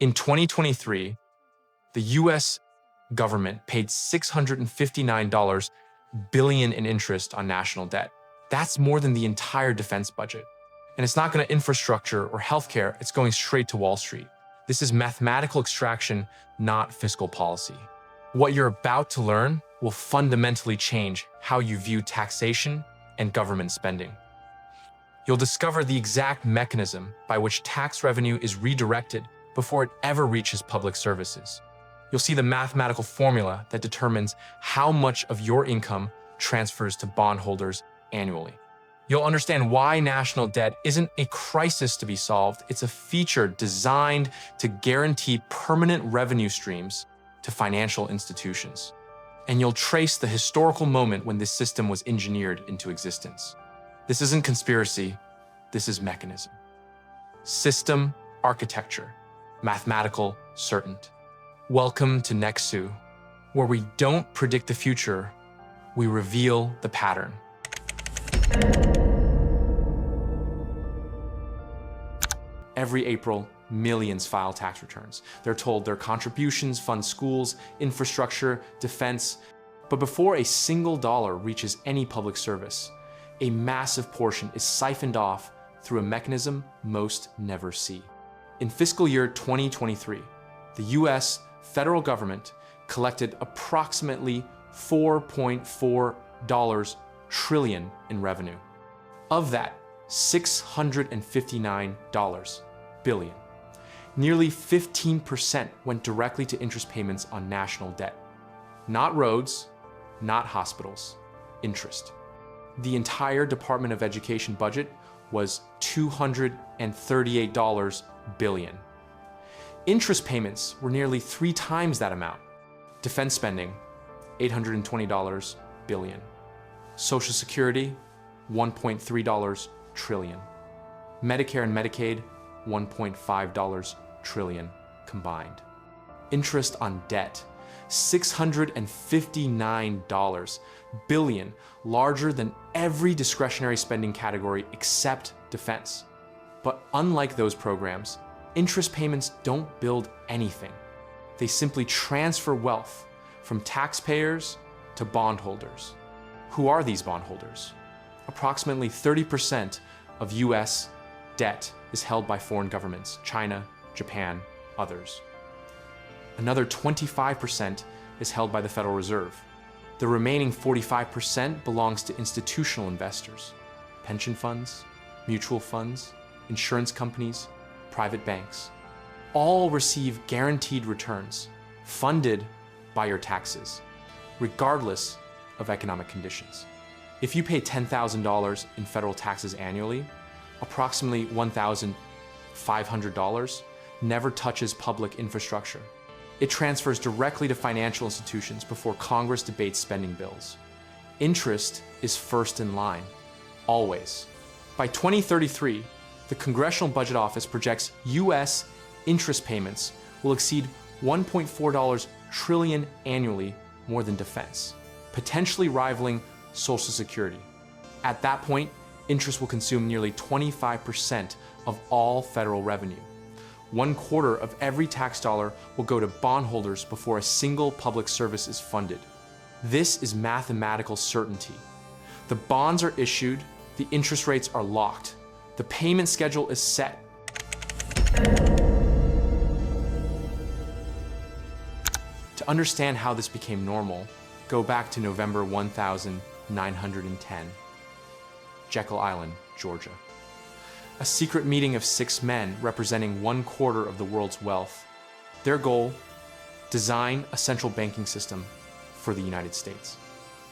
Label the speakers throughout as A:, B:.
A: In 2023, the US government paid $659 billion in interest on national debt. That's more than the entire defense budget. And it's not going to infrastructure or healthcare, it's going straight to Wall Street. This is mathematical extraction, not fiscal policy. What you're about to learn will fundamentally change how you view taxation and government spending. You'll discover the exact mechanism by which tax revenue is redirected before it ever reaches public services. You'll see the mathematical formula that determines how much of your income transfers to bondholders annually. You'll understand why national debt isn't a crisis to be solved, it's a feature designed to guarantee permanent revenue streams to financial institutions. And you'll trace the historical moment when this system was engineered into existence. This isn't conspiracy, this is mechanism. System architecture, mathematical certainty. Welcome to Nexu, where we don't predict the future, we reveal the pattern. Every April, millions file tax returns. They're told their contributions fund schools, infrastructure, defense. But before a single dollar reaches any public service, a massive portion is siphoned off through a mechanism most never see. In fiscal year 2023, the US federal government collected approximately $4.4 trillion in revenue. Of that, $659 billion. Nearly 15% went directly to interest payments on national debt. Not roads, not hospitals, interest. The entire Department of Education budget was $238 billion. Interest payments were nearly 3 times that amount. Defense spending, $820 billion. Social Security, $1.3 trillion. Medicare and Medicaid, $1.5 trillion combined. Interest on debt, $659 billion, larger than every discretionary spending category except defense. But unlike those programs, interest payments don't build anything. They simply transfer wealth from taxpayers to bondholders. Who are these bondholders? Approximately 30% of US debt is held by foreign governments, China, Japan, others. Another 25% is held by the Federal Reserve. The remaining 45% belongs to institutional investors, pension funds, mutual funds, insurance companies, private banks. All receive guaranteed returns, funded by your taxes, regardless of economic conditions. If you pay $10,000 in federal taxes annually, approximately $1,500 never touches public infrastructure. It transfers directly to financial institutions before Congress debates spending bills. Interest is first in line, always. By 2033, the Congressional Budget Office projects US interest payments will exceed $1.4 trillion annually, more than defense, potentially rivaling Social Security. At that point, interest will consume nearly 25% of all federal revenue. 1/4 of every tax dollar will go to bondholders before a single public service is funded. This is mathematical certainty. The bonds are issued, the interest rates are locked, the payment schedule is set. To understand how this became normal, go back to November 1910, Jekyll Island, Georgia. A secret meeting of 6 men representing 1/4 of the world's wealth. Their goal, design a central banking system for the United States.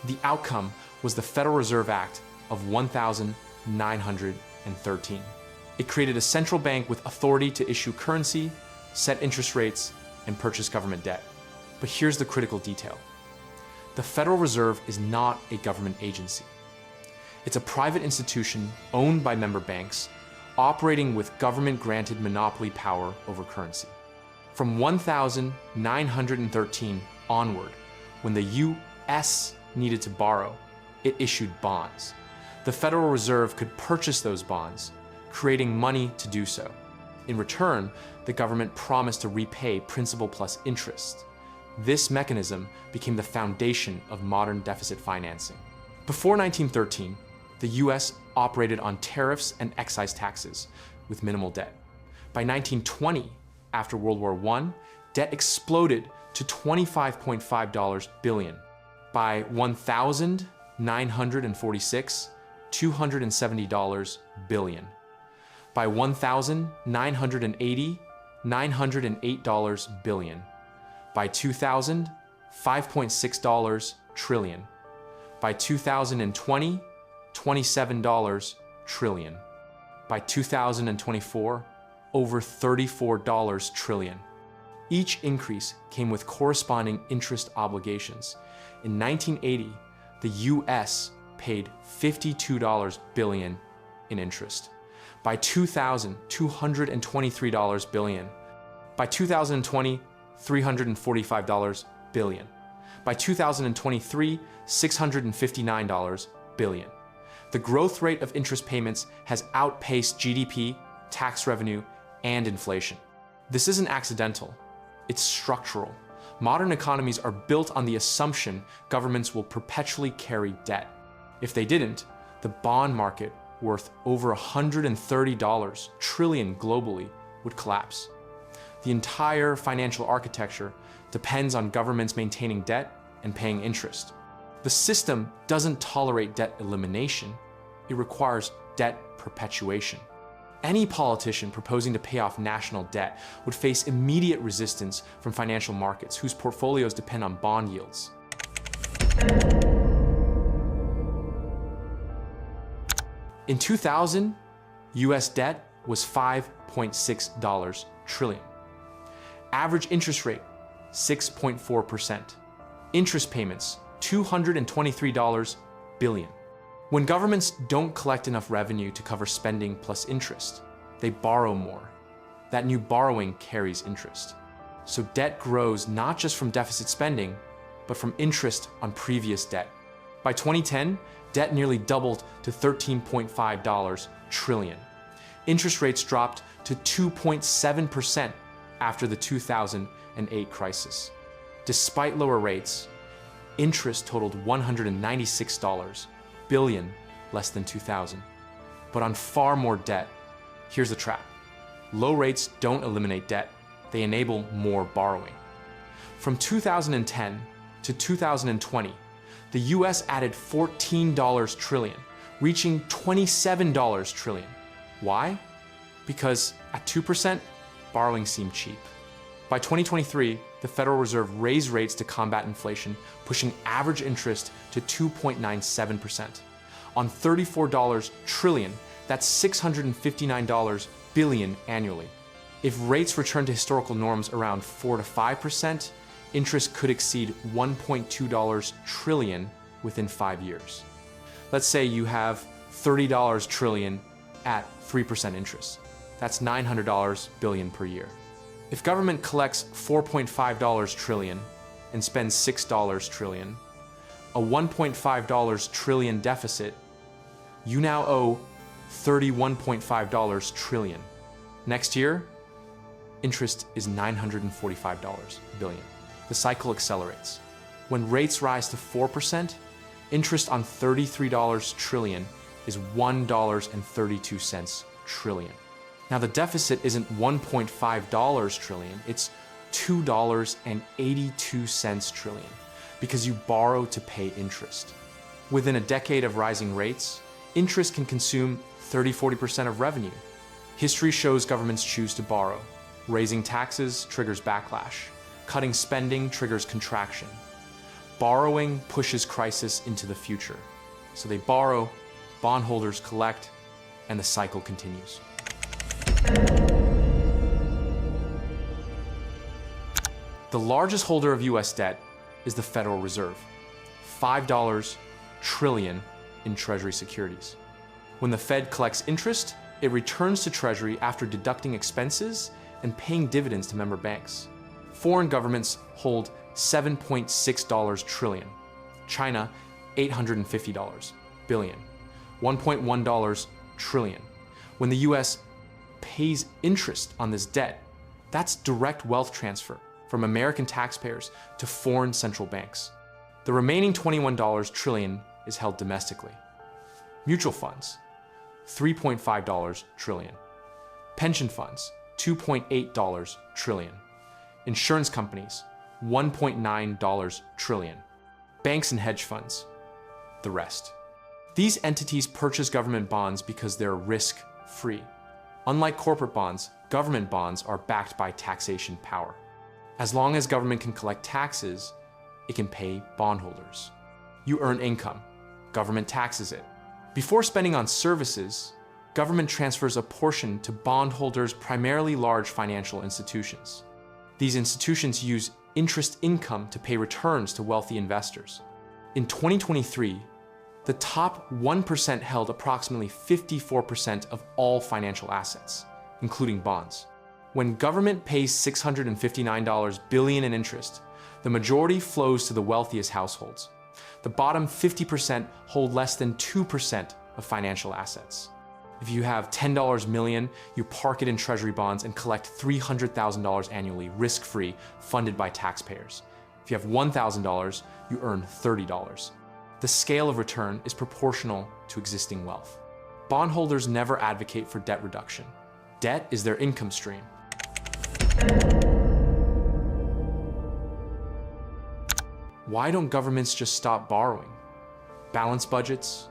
A: The outcome was the Federal Reserve Act of 1913. It created a central bank with authority to issue currency, set interest rates, and purchase government debt. But here's the critical detail. The Federal Reserve is not a government agency. It's a private institution owned by member banks, operating with government-granted monopoly power over currency. From 1913 onward, when the US needed to borrow, it issued bonds. The Federal Reserve could purchase those bonds, creating money to do so. In return, the government promised to repay principal plus interest. This mechanism became the foundation of modern deficit financing. Before 1913, the US operated on tariffs and excise taxes with minimal debt. By 1920, after World War I, debt exploded to $25.5 billion. By 1946, $270 billion. By 1980, $908 billion. By 2000, $5.6 trillion. By 2020, $27 trillion. By 2024, over $34 trillion. Each increase came with corresponding interest obligations. In 1980, the US paid $52 billion in interest. By 2000, $223 billion. By 2020, $345 billion. By 2023, $659 billion. The growth rate of interest payments has outpaced GDP, tax revenue, and inflation. This isn't accidental, it's structural. Modern economies are built on the assumption governments will perpetually carry debt. If they didn't, the bond market, worth over $130 trillion globally, would collapse. The entire financial architecture depends on governments maintaining debt and paying interest. The system doesn't tolerate debt elimination, it requires debt perpetuation. Any politician proposing to pay off national debt would face immediate resistance from financial markets whose portfolios depend on bond yields. In 2000, US debt was $5.6 trillion. Average interest rate, 6.4%. Interest payments, $223 billion. When governments don't collect enough revenue to cover spending plus interest, they borrow more. That new borrowing carries interest. So debt grows not just from deficit spending, but from interest on previous debt. By 2010, debt nearly doubled to $13.5 trillion. Interest rates dropped to 2.7% after the 2008 crisis. Despite lower rates, interest totaled $196 billion less than 2000, but on far more debt. Here's the trap. Low rates don't eliminate debt, they enable more borrowing. From 2010 to 2020, the US added $14 trillion, reaching $27 trillion. Why? Because at 2%, borrowing seemed cheap. By 2023, the Federal Reserve raised rates to combat inflation, pushing average interest to 2.97%. On $34 trillion, that's $659 billion annually. If rates return to historical norms around 4 to 5%, interest could exceed $1.2 trillion within 5 years. Let's say you have $30 trillion at 3% interest. That's $900 billion per year. If government collects $4.5 trillion and spends $6 trillion, a $1.5 trillion deficit, you now owe $31.5 trillion. Next year, interest is $945 billion. The cycle accelerates. When rates rise to 4%, interest on $33 trillion is $1.32 trillion. Now the deficit isn't $1.5 trillion, it's $2.82 trillion, because you borrow to pay interest. Within a decade of rising rates, interest can consume 30–40% of revenue. History shows governments choose to borrow. Raising taxes triggers backlash. Cutting spending triggers contraction. Borrowing pushes crisis into the future. So they borrow, bondholders collect, and the cycle continues. The largest holder of US debt is the Federal Reserve, $5 trillion in Treasury securities. When the Fed collects interest, it returns to Treasury after deducting expenses and paying dividends to member banks. Foreign governments hold $7.6 trillion. China, $850 billion. $1.1 trillion. When the US pays interest on this debt. That's direct wealth transfer from American taxpayers to foreign central banks. The remaining $21 trillion is held domestically. Mutual funds, $3.5 trillion. Pension funds, $2.8 trillion. Insurance companies, $1.9 trillion. Banks and hedge funds, the rest. These entities purchase government bonds because they're risk-free. Unlike corporate bonds, government bonds are backed by taxation power. As long as government can collect taxes, it can pay bondholders. You earn income, government taxes it. Before spending on services, government transfers a portion to bondholders, primarily large financial institutions. These institutions use interest income to pay returns to wealthy investors. In 2023, the top 1% held approximately 54% of all financial assets, including bonds. When government pays $659 billion in interest, the majority flows to the wealthiest households. The bottom 50% hold less than 2% of financial assets. If you have $10 million, you park it in treasury bonds and collect $300,000 annually, risk-free, funded by taxpayers. If you have $1,000, you earn $30. The scale of return is proportional to existing wealth. Bondholders never advocate for debt reduction. Debt is their income stream. Why don't governments just stop borrowing? Balance budgets,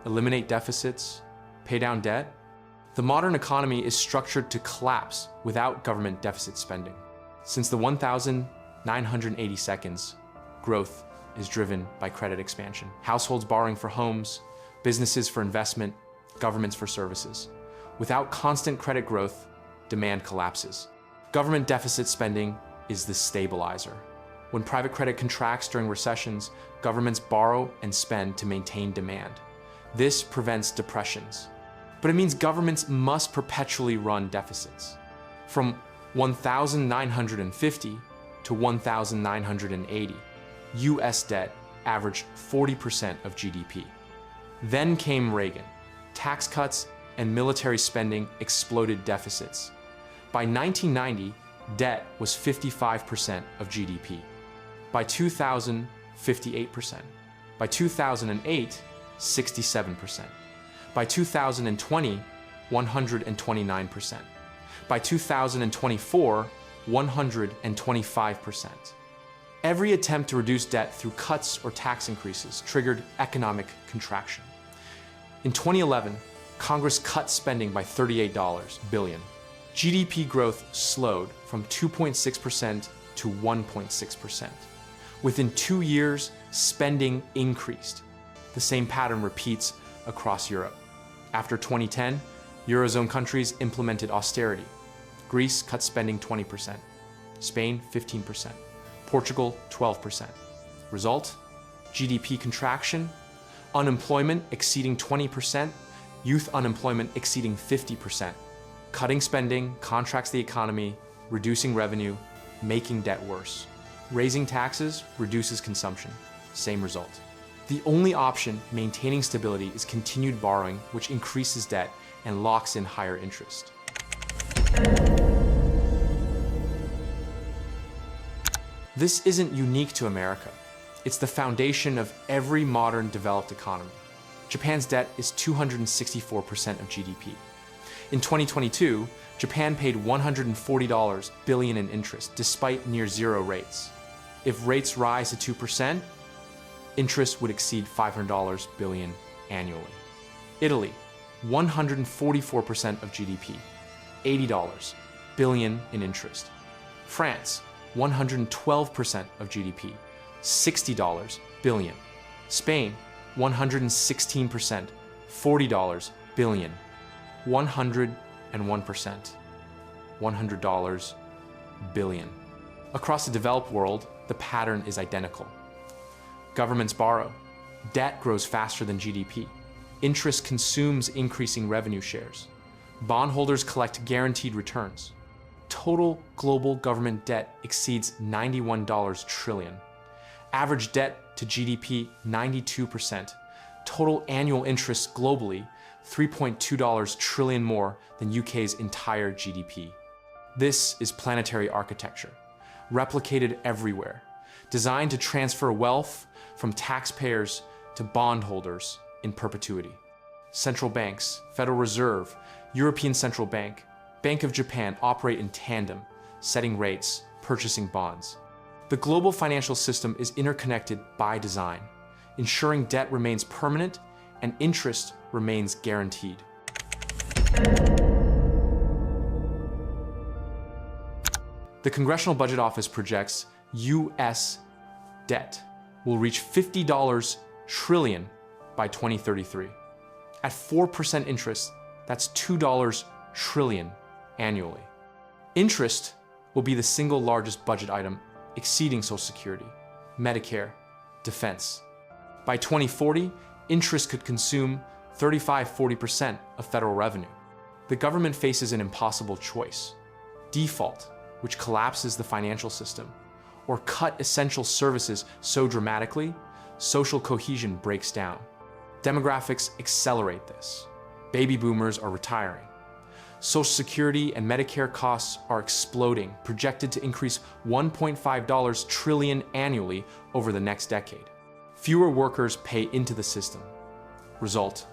A: eliminate deficits, pay down debt? The modern economy is structured to collapse without government deficit spending. Since the 1980 seconds, growth is driven by credit expansion. Households borrowing for homes, businesses for investment, governments for services. Without constant credit growth, demand collapses. Government deficit spending is the stabilizer. When private credit contracts during recessions, governments borrow and spend to maintain demand. This prevents depressions. But it means governments must perpetually run deficits. From 1950 to 1980, US debt averaged 40% of GDP. Then came Reagan. Tax cuts and military spending exploded deficits. By 1990, debt was 55% of GDP. By 2000, 58%. By 2008, 67%. By 2020, 129%. By 2024, 125%. Every attempt to reduce debt through cuts or tax increases triggered economic contraction. In 2011, Congress cut spending by $38 billion. GDP growth slowed from 2.6% to 1.6%. Within 2 years, spending increased. The same pattern repeats across Europe. After 2010, Eurozone countries implemented austerity. Greece cut spending 20%, Spain 15%, Portugal 12%. Result? GDP contraction, unemployment exceeding 20%, youth unemployment exceeding 50%. Cutting spending contracts the economy, reducing revenue, making debt worse. Raising taxes reduces consumption. Same result. The only option maintaining stability is continued borrowing, which increases debt and locks in higher interest. This isn't unique to America. It's the foundation of every modern developed economy. Japan's debt is 264% of GDP. In 2022, Japan paid $140 billion in interest despite near zero rates. If rates rise to 2%, interest would exceed $500 billion annually. Italy, 144% of GDP, $80 billion in interest. France, 112% of GDP, $60 billion. Spain, 116%, $40 billion. 101%, $100 billion. Across the developed world, the pattern is identical. Governments borrow. Debt grows faster than GDP. Interest consumes increasing revenue shares. Bondholders collect guaranteed returns. Total global government debt exceeds $91 trillion. Average debt to GDP, 92%. Total annual interest globally, $3.2 trillion more than UK's entire GDP. This is planetary architecture, replicated everywhere, designed to transfer wealth from taxpayers to bondholders in perpetuity. Central banks, Federal Reserve, European Central Bank, Bank of Japan operate in tandem, setting rates, purchasing bonds. The global financial system is interconnected by design, ensuring debt remains permanent and interest remains guaranteed. The Congressional Budget Office projects U.S. debt will reach $50 trillion by 2033. At 4% interest, that's $2 trillion annually. Interest will be the single largest budget item, exceeding Social Security, Medicare, defense. By 2040, interest could consume 35–40% of federal revenue. The government faces an impossible choice: default, which collapses the financial system, or cut essential services so dramatically, social cohesion breaks down. Demographics accelerate this. Baby boomers are retiring. Social Security and Medicare costs are exploding, projected to increase $1.5 trillion annually over the next decade. Fewer workers pay into the system. Result: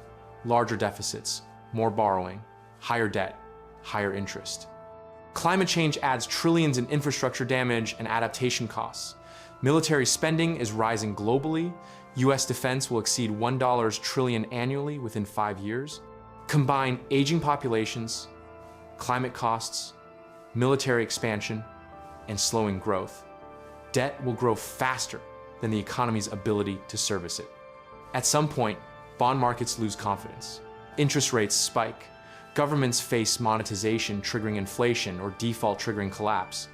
A: larger deficits, more borrowing, higher debt, higher interest. Climate change adds trillions in infrastructure damage and adaptation costs. Military spending is rising globally. US defense will exceed $1 trillion annually within 5 years. Combine aging populations, climate costs, military expansion, and slowing growth. Debt will grow faster than the economy's ability to service it. At some point, bond markets lose confidence. Interest rates spike. Governments face monetization triggering inflation or default triggering collapse.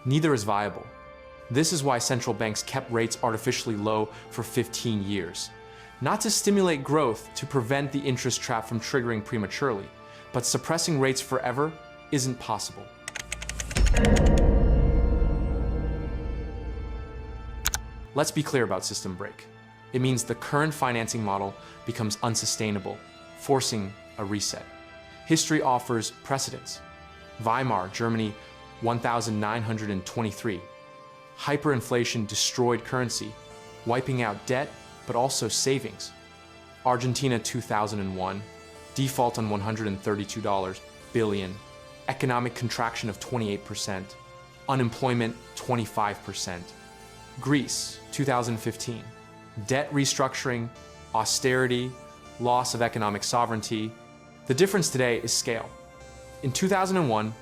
A: Neither is viable. This is why central banks kept rates artificially low for 15 years. Not to stimulate growth to prevent the interest trap from triggering prematurely, but suppressing rates forever isn't possible. Let's be clear about system break. It means the current financing model becomes unsustainable, forcing a reset. History offers precedents. Weimar, Germany, 1923. Hyperinflation destroyed currency, wiping out debt, but also savings. Argentina, 2001. Default on $132 billion. Economic contraction of 28%. Unemployment, 25%. Greece, 2015. Debt restructuring, austerity, loss of economic sovereignty. The difference today is scale. In 2001,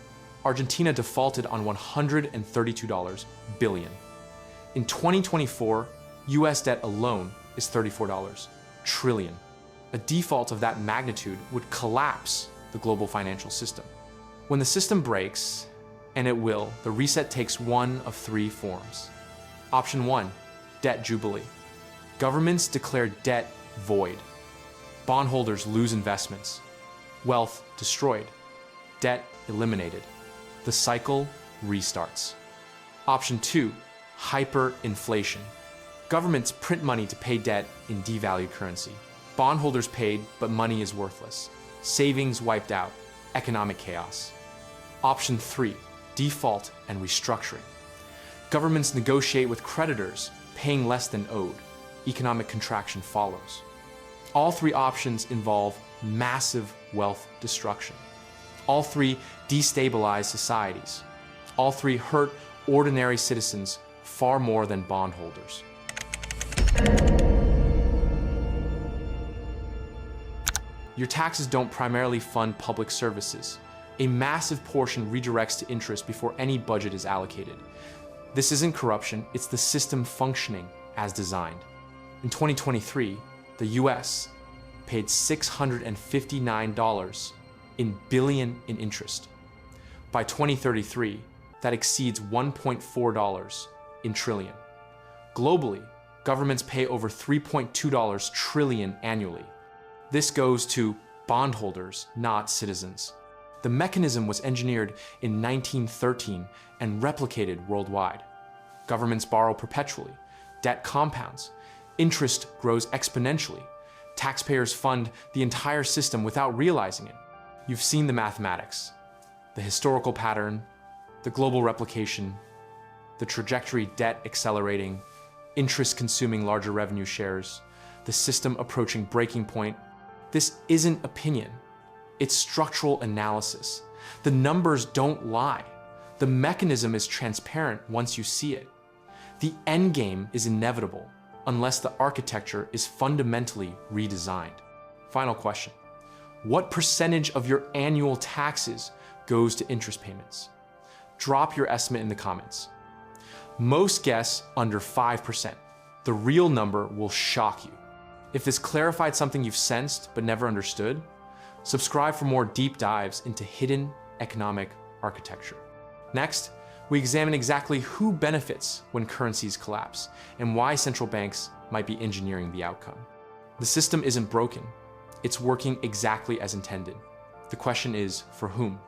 A: Argentina defaulted on $132 billion. In 2024, US debt alone is $34 trillion. A default of that magnitude would collapse the global financial system. When the system breaks, and it will, the reset takes one of three forms. Option 1, debt jubilee. Governments declare debt void. Bondholders lose investments. Wealth destroyed. Debt eliminated. The cycle restarts. Option 2, hyperinflation. Governments print money to pay debt in devalued currency. Bondholders paid, but money is worthless. Savings wiped out. Economic chaos. Option 3, default and restructuring. Governments negotiate with creditors, paying less than owed. Economic contraction follows. All three options involve massive wealth destruction. All three destabilize societies. All three hurt ordinary citizens far more than bondholders. Your taxes don't primarily fund public services. A massive portion redirects to interest before any budget is allocated. This isn't corruption, it's the system functioning as designed. In 2023, the US paid $659 billion in interest. By 2033, that exceeds $1.4 trillion. Globally, governments pay over $3.2 trillion annually. This goes to bondholders, not citizens. The mechanism was engineered in 1913 and replicated worldwide. Governments borrow perpetually, debt compounds, interest grows exponentially, Taxpayers fund the entire system without realizing it. You've seen the mathematics, the historical pattern, the global replication, the trajectory debt accelerating, interest consuming larger revenue shares, the system approaching breaking point. This isn't opinion. It's structural analysis. The numbers don't lie. The mechanism is transparent once you see it. The endgame is inevitable unless the architecture is fundamentally redesigned. Final question. What percentage of your annual taxes goes to interest payments? Drop your estimate in the comments. Most guess under 5%. The real number will shock you. If this clarified something you've sensed but never understood, subscribe for more deep dives into hidden economic architecture. Next, we examine exactly who benefits when currencies collapse and why central banks might be engineering the outcome. The system isn't broken. It's working exactly as intended. The question is, for whom?